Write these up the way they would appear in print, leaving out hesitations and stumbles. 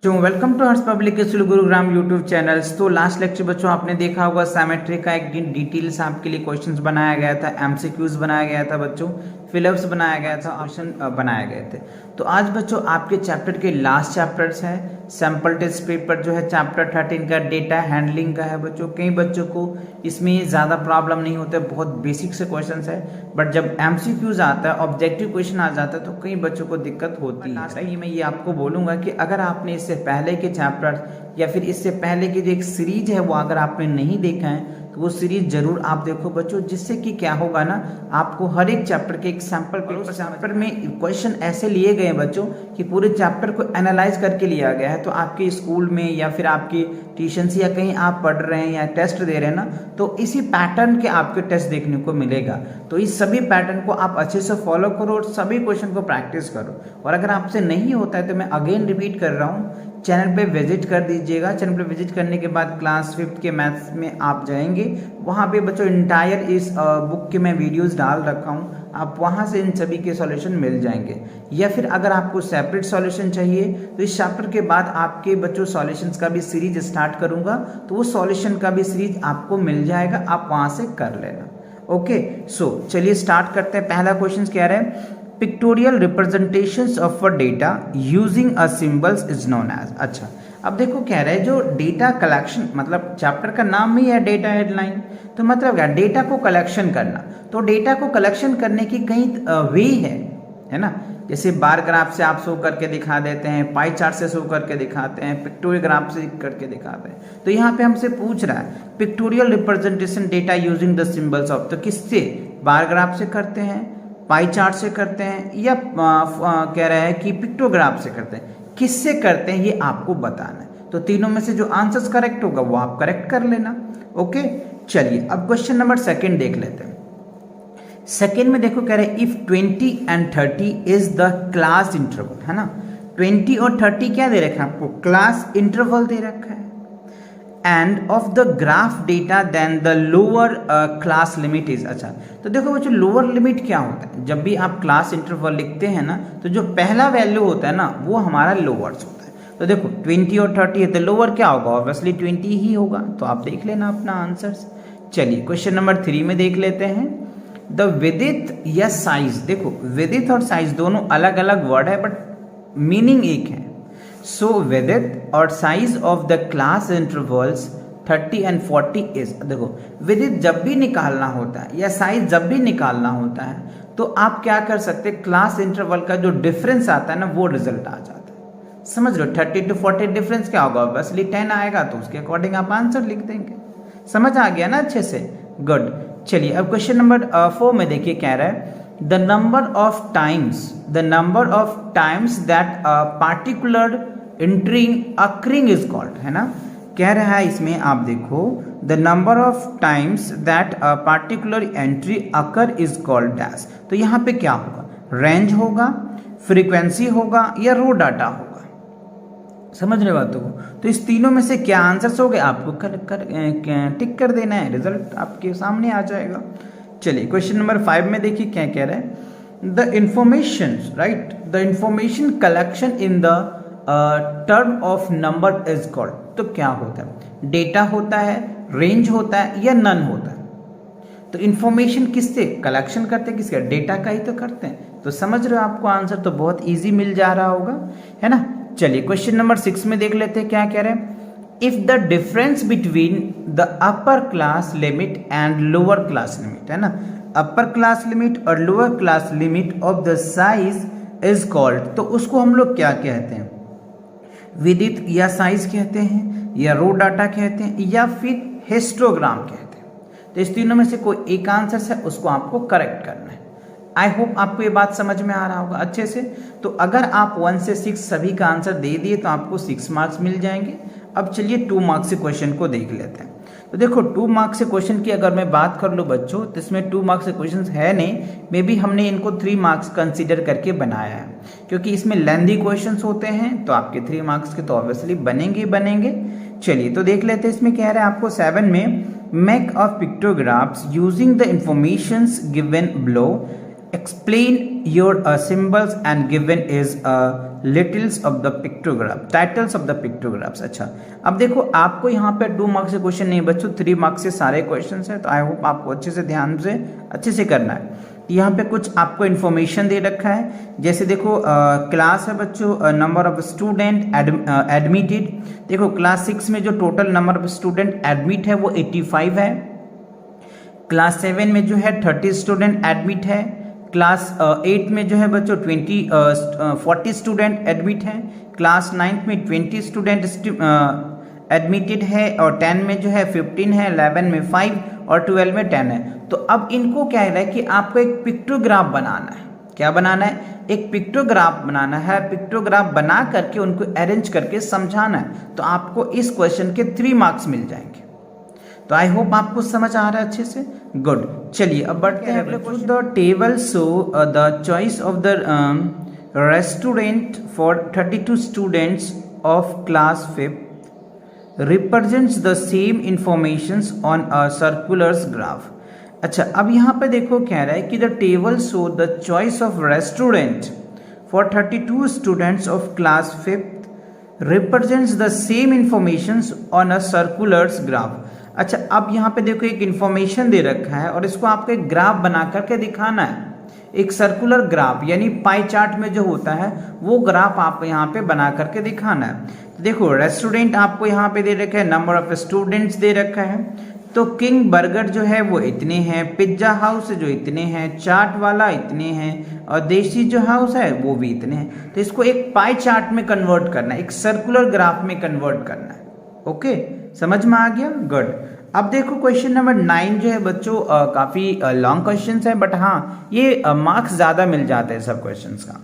तो welcome to Harsh public school Gurugram YouTube channels. तो last lecture बच्चों आपने देखा होगा सैमेट्री का एक डिटेल्स आपके लिए क्वेश्चंस बनाया गया था, एमसीक्यूज बनाया गया था बच्चों, फिलअप्स बनाया गया था, ऑप्शन बनाए गए थे। तो आज बच्चों आपके चैप्टर के लास्ट चैप्टर्स हैं। सैम्पल टेस्ट पेपर जो है चैप्टर 13 का डेटा हैंडलिंग का है बच्चों। कई बच्चों को इसमें ज़्यादा प्रॉब्लम नहीं होता, बहुत बेसिक से क्वेश्चन है, बट जब एमसीक्यूज आता है, ऑब्जेक्टिव क्वेश्चन आ जाता है, तो कई बच्चों को दिक्कत होती है। मैं ये आपको बोलूँगा कि अगर आपने इससे पहले के चैप्टर या फिर इससे पहले की जो एक सीरीज है वो अगर आपने नहीं देखा है तो वो सीरीज जरूर आप देखो बच्चों, जिससे कि क्या होगा ना, आपको हर एक चैप्टर के एक सैंपल चैप्टर में क्वेश्चन ऐसे लिए गए हैं बच्चों कि पूरे चैप्टर को एनालाइज करके लिया गया है। तो आपके स्कूल में या फिर आपकी ट्यूशन या कहीं आप पढ़ रहे हैं या टेस्ट दे रहे हैं ना, तो इसी पैटर्न के आपके टेस्ट देखने को मिलेगा। तो इस सभी पैटर्न को आप अच्छे से फॉलो करो और सभी क्वेश्चन को प्रैक्टिस करो। और अगर आपसे नहीं होता है तो मैं अगेन रिपीट कर रहा हूँ, चैनल पे विजिट कर दीजिएगा। चैनल पे विजिट करने के बाद क्लास 5th के मैथ्स में आप जाएंगे, वहाँ पे बच्चों इंटायर इस बुक के मैं वीडियोस डाल रखा हूँ, आप वहाँ से इन सभी के सॉल्यूशन मिल जाएंगे। या फिर अगर आपको सेपरेट सॉल्यूशन चाहिए तो इस चैप्टर के बाद आपके बच्चों सॉल्यूशंस का भी सीरीज स्टार्ट करूँगा, तो वो सॉल्यूशन का भी सीरीज आपको मिल जाएगा, आप वहाँ से कर लेना। ओके, सो चलिए स्टार्ट करते हैं। पहला क्वेश्चन क्या रहा है, pictorial representations of a data using a symbols is known as. अच्छा, अब देखो कह रहे हैं जो डेटा कलेक्शन, मतलब चैप्टर का नाम ही है डेटा हेडलाइन, तो मतलब क्या, डेटा को कलेक्शन करना। तो डेटा को कलेक्शन करने की कई वे है ना। जैसे बार ग्राफ से आप शो करके दिखा देते हैं, पाई चार्ट से शो करके दिखाते हैं, पिक्टोरियल ग्राफ से करके दिखाते हैं। तो यहाँ पे हमसे पूछ रहा है pictorial representation data using the symbols of, तो किससे, बार ग्राफ से करते हैं, पाई चार्ट से करते हैं, या कह रहा है कि पिक्टोग्राफ से करते हैं, किससे करते हैं ये आपको बताना है। तो तीनों में से जो आंसर्स करेक्ट होगा वो आप करेक्ट कर लेना। ओके, चलिए अब क्वेश्चन नंबर 2 देख लेते हैं। सेकेंड में देखो कह रहे हैं if 20 and 30 is the class interval, है ना। 20 और 30 क्या दे रखा है आपको, क्लास इंटरवल दे रखा है। End of the graph data then the lower class limit is. अच्छा, तो देखो बच्चों लोअर लिमिट क्या होता है, जब भी आप क्लास इंटरवल लिखते हैं ना, तो जो पहला वैल्यू होता है ना वो हमारा लोअर्स होता है। तो देखो 20 और 30 है तो लोअर क्या होगा, ऑब्वियसली 20 ही होगा। तो आप देख लेना अपना आंसर्स। चलिए क्वेश्चन नंबर 3 में देख लेते हैं। द विदिथ या साइज, देखो विदिथ और साइज दोनों अलग अलग वर्ड है बट मीनिंग एक है। सो विदिथ और size of the class intervals 30 and 40 is. देखो विदिथ जब भी निकालना होता है या साइज जब भी निकालना होता है तो आप क्या कर सकते हैं, क्लास इंटरवल का जो डिफरेंस आता है ना वो रिजल्ट आ जाता है। समझ लो 30 to 40 डिफरेंस क्या होगा, ऑब्वियसली 10 आएगा, तो उसके अकॉर्डिंग आप आंसर लिख देंगे। समझ आ गया ना अच्छे से, गुड। चलिए अब क्वेश्चन नंबर 4 में देखिए कह रहा है the number of times that particular entry occurring is called, है ना। कह रहा है इसमें आप देखो the number of times that particular entry occur is called dash. तो यहाँ पे क्या होगा, रेंज होगा, फ्रीक्वेंसी होगा, या रो डाटा होगा। समझ रहे बातों को। तो इस तीनों में से क्या आंसर्स हो गए आपको टिक कर देना है, रिजल्ट आपके सामने आ जाएगा। चलिए क्वेश्चन नंबर 5 में देखिए क्या कह रहा है, the information, right, the information collection in the term of number is called. तो क्या होता है, डेटा होता है, रेंज होता है, या नन होता है। तो इंफॉर्मेशन किससे कलेक्शन करते हैं, किसका, डेटा का ही तो करते हैं। तो समझ रहे हो, आपको आंसर तो बहुत इजी मिल जा रहा होगा, है ना। चलिए क्वेश्चन नंबर 6 में देख लेते हैं क्या कह रहे हैं, if the difference between the upper class limit and lower class limit, है ना, अपर क्लास लिमिट और lower class limit of the size is called. तो उसको हम लोग क्या कहते हैं, विदिथ या साइज कहते हैं, या रो डाटा कहते हैं, या फिर हिस्टोग्राम कहते हैं। तो इस तीनों में से कोई एक आंसर है, उसको आपको करेक्ट करना है। आई होप आपको ये बात समझ में आ रहा होगा अच्छे से। तो अगर आप 1 से 6 सभी का आंसर दे दिए तो आपको 6 मार्क्स मिल जाएंगे। अब चलिए 2 मार्क्स से क्वेश्चन को देख लेते हैं। तो देखो 2 मार्क्स से क्वेश्चन की अगर मैं बात कर लूँ बच्चों, तो इसमें 2 मार्क्स से क्वेश्चन है नहीं, मे बी हमने इनको 3 मार्क्स कंसिडर करके बनाया है, क्योंकि इसमें लेंथी क्वेश्चंस होते हैं। तो आपके 3 मार्क्स के तो ऑब्वियसली बनेंगे। चलिए तो देख लेते हैं। इसमें कह रहा है आपको 7 में, make of pictographs using the informations given below, explain your symbols and given is Littles of the pictograph, titles of the pictographs. अच्छा, अब देखो आपको यहाँ पे 2 मार्क्स के क्वेश्चन नहीं बच्चों, 3 मार्क्स से सारे क्वेश्चन हैं, तो आई होप आपको अच्छे से ध्यान से अच्छे से करना है। यहाँ पे कुछ आपको इन्फॉर्मेशन दे रखा है, जैसे देखो क्लास है बच्चों, नंबर ऑफ स्टूडेंट एडमिटेड। देखो क्लास 6 में जो total number of student admit है वो 85 है। क्लास 7 में जो है 30 स्टूडेंट एडमिट है। क्लास 8 में जो है बच्चों 40 स्टूडेंट एडमिट है। क्लास 9 में 20 स्टूडेंट एडमिटेड है, और 10 में जो है 15 है, 11 में 5 और 12 में 10 है। तो अब इनको क्या है कि आपको एक पिक्टोग्राफ बनाना है। क्या बनाना है? एक पिक्टोग्राफ बनाना है। पिक्टोग्राफ बना करके उनको अरेंज करके समझाना है, तो आपको इस क्वेश्चन के 3 मार्क्स मिल जाएंगे। तो आई होप आपको समझ आ रहा है अच्छे से। गुड, चलिए अब बढ़ते हैं अगले question. The table show the choice of the restaurant for 32 students of class 5 represents the same informations on a circular graph। अच्छा, अब यहाँ पे देखो कह रहा है कि the table show the choice of restaurant for 32 students of class 5 represents the same informations on a circular graph। अच्छा, अब यहाँ पे देखो एक इंफॉर्मेशन दे रखा है और इसको आपको एक ग्राफ बना करके दिखाना है। एक सर्कुलर ग्राफ यानी पाई चार्ट में जो होता है वो ग्राफ आप यहाँ पे बना करके दिखाना है। तो देखो रेस्टोरेंट आपको यहाँ पे दे रखा है, नंबर ऑफ स्टूडेंट्स दे रखा है। तो किंग बर्गर जो है वो इतने हैं, पिज्जा हाउस जो इतने हैं, चाट वाला इतने हैं, और देसी जो हाउस है वो भी इतने हैं। तो इसको एक पाई चार्ट में कन्वर्ट करना है, एक सर्कुलर ग्राफ में कन्वर्ट करना है। ओके, समझ में आ गया? गुड। अब देखो क्वेश्चन नंबर 9 जो है बच्चों काफ़ी लॉन्ग क्वेश्चन है, बट हाँ ये मार्क्स ज़्यादा मिल जाते हैं सब क्वेश्चंस का।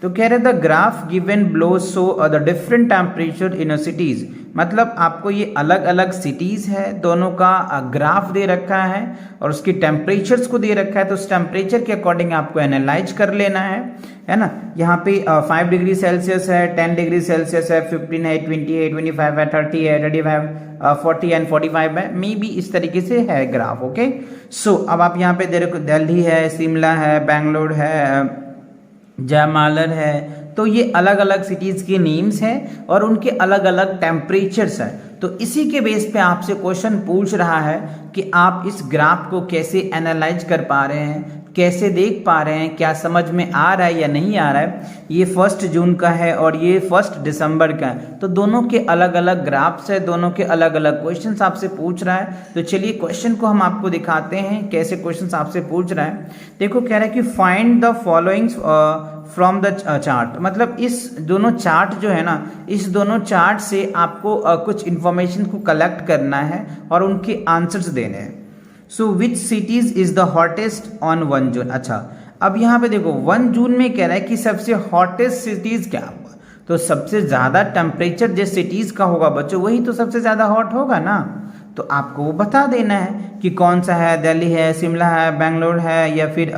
तो कह रहे the graph given below so the different temperature in cities, मतलब आपको ये अलग अलग सिटीज़ है, दोनों का ग्राफ दे रखा है और उसकी टेम्परेचर्स को दे रखा है। तो उस टेम्परेचर के अकॉर्डिंग आपको एनालाइज कर लेना है ना। यहाँ पे 5 डिग्री सेल्सियस है, 10 डिग्री सेल्सियस है, 15 है, 20 है, 25 है, 30 है, 35, 40 एंड 45 है, मे बी इस तरीके से है ग्राफ। ओके, सो अब आप यहाँ पे दे रहे दिल्ली है, शिमला है, बेंगलोर है, जयमालर है। तो ये अलग अलग सिटीज़ के नेम्स हैं और उनके अलग अलग टेम्परेचर्स हैं। तो इसी के बेस पे आपसे क्वेश्चन पूछ रहा है कि आप इस ग्राफ को कैसे एनालाइज कर पा रहे हैं, कैसे देख पा रहे हैं, क्या समझ में आ रहा है या नहीं आ रहा है। ये 1 जून का है और ये 1 दिसंबर का है, तो दोनों के अलग अलग ग्राफ्स है, दोनों के अलग अलग क्वेश्चंस आपसे पूछ रहा है। तो चलिए क्वेश्चन को हम आपको दिखाते हैं कैसे क्वेश्चंस आपसे पूछ रहा है। देखो कह रहा है कि find the followings from the chart, मतलब इस दोनों चार्ट जो है ना, इस दोनों चार्ट से आपको कुछ इंफॉर्मेशन को कलेक्ट करना है और उनके आंसर्स देने हैं। So which cities is the hottest on 1 June. अच्छा, अब यहाँ पे देखो 1 जून में कह रहा है कि सबसे हॉटेस्ट सिटीज क्या होगा, तो सबसे ज़्यादा टेम्परेचर जिस सिटीज़ का होगा बच्चों वही तो सबसे ज़्यादा हॉट होगा ना। तो आपको वो बता देना है कि कौन सा है, दिल्ली है, शिमला है, बेंगलोर है, या फिर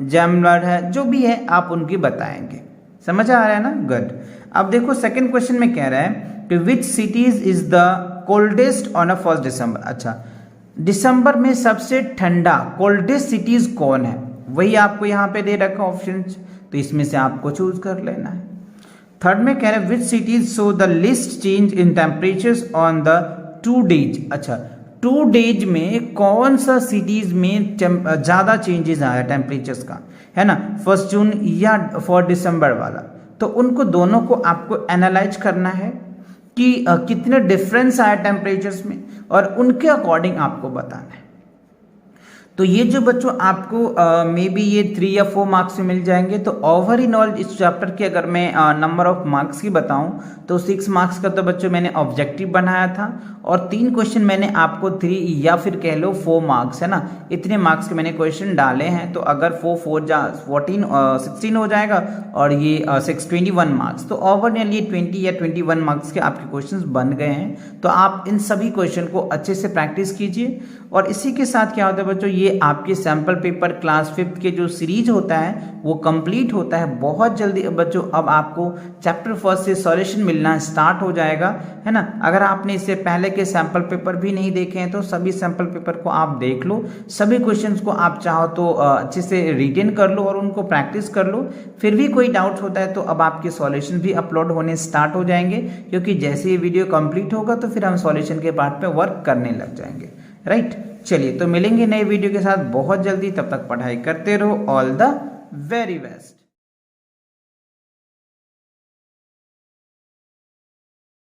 जयमालर है, जो भी है आप उनकी बताएंगे। समझ आ रहा है ना? गुड। अब देखो सेकंड क्वेश्चन में कह रहा है कि विच cities is the coldest on 1 दिसंबर। अच्छा, दिसंबर में सबसे ठंडा कोल्डेस्ट सिटीज कौन है, वही आपको यहाँ पे दे रखा ऑप्शन, तो इसमें से आपको चूज कर लेना है। थर्ड में कह रहे हैं विच cities show the list change in temperatures on the 2 days. अच्छा, 2 डेज में कौन सा सिटीज में ज़्यादा चेंजेस आया टेम्परेचर्स का, है ना, 1 जून या 4 दिसंबर वाला। तो उनको दोनों को आपको एनालाइज करना है कि कितने डिफरेंस आया टेम्परेचर्स में, और उनके अकॉर्डिंग आपको बताना है। तो ये जो बच्चों आपको मे बी ये 3 या 4 मार्क्स में मिल जाएंगे। तो ओवर इन ऑल इस चैप्टर की अगर मैं नंबर ऑफ मार्क्स की बताऊं तो 6 मार्क्स का तो बच्चों मैंने ऑब्जेक्टिव बनाया था, और 3 क्वेश्चन मैंने आपको 3 या फिर कह लो 4 मार्क्स, है ना, इतने मार्क्स के मैंने क्वेश्चन डाले हैं। तो अगर 16 हो जाएगा और ये 21 मार्क्स, तो ओवरऑल ये 20 या 21 मार्क्स के आपके क्वेश्चंस बन गए हैं। तो आप इन सभी क्वेश्चन को अच्छे से प्रैक्टिस कीजिए, और इसी के साथ क्या होता है बच्चों, ये ये आपके सैम्पल पेपर क्लास 5th के जो सीरीज होता है वो कंप्लीट होता है बहुत जल्दी बच्चों। अब आपको चैप्टर फर्स्ट से सॉल्यूशन मिलना स्टार्ट हो जाएगा, है ना। अगर आपने इससे पहले के सैम्पल पेपर भी नहीं देखे हैं तो सभी सैम्पल पेपर को आप देख लो, सभी क्वेश्चंस को आप चाहो तो अच्छे से रिटेन कर लो और उनको प्रैक्टिस कर लो। फिर भी कोई डाउट होता है तो अब आपके सॉल्यूशन भी अपलोड होने स्टार्ट हो जाएंगे, क्योंकि जैसे ये वीडियो कंप्लीट होगा तो फिर हम सॉल्यूशन के पार्ट पे वर्क करने लग जाएंगे, राइट। चलिए तो मिलेंगे नए वीडियो के साथ बहुत जल्दी, तब तक पढ़ाई करते रहो। All the very best.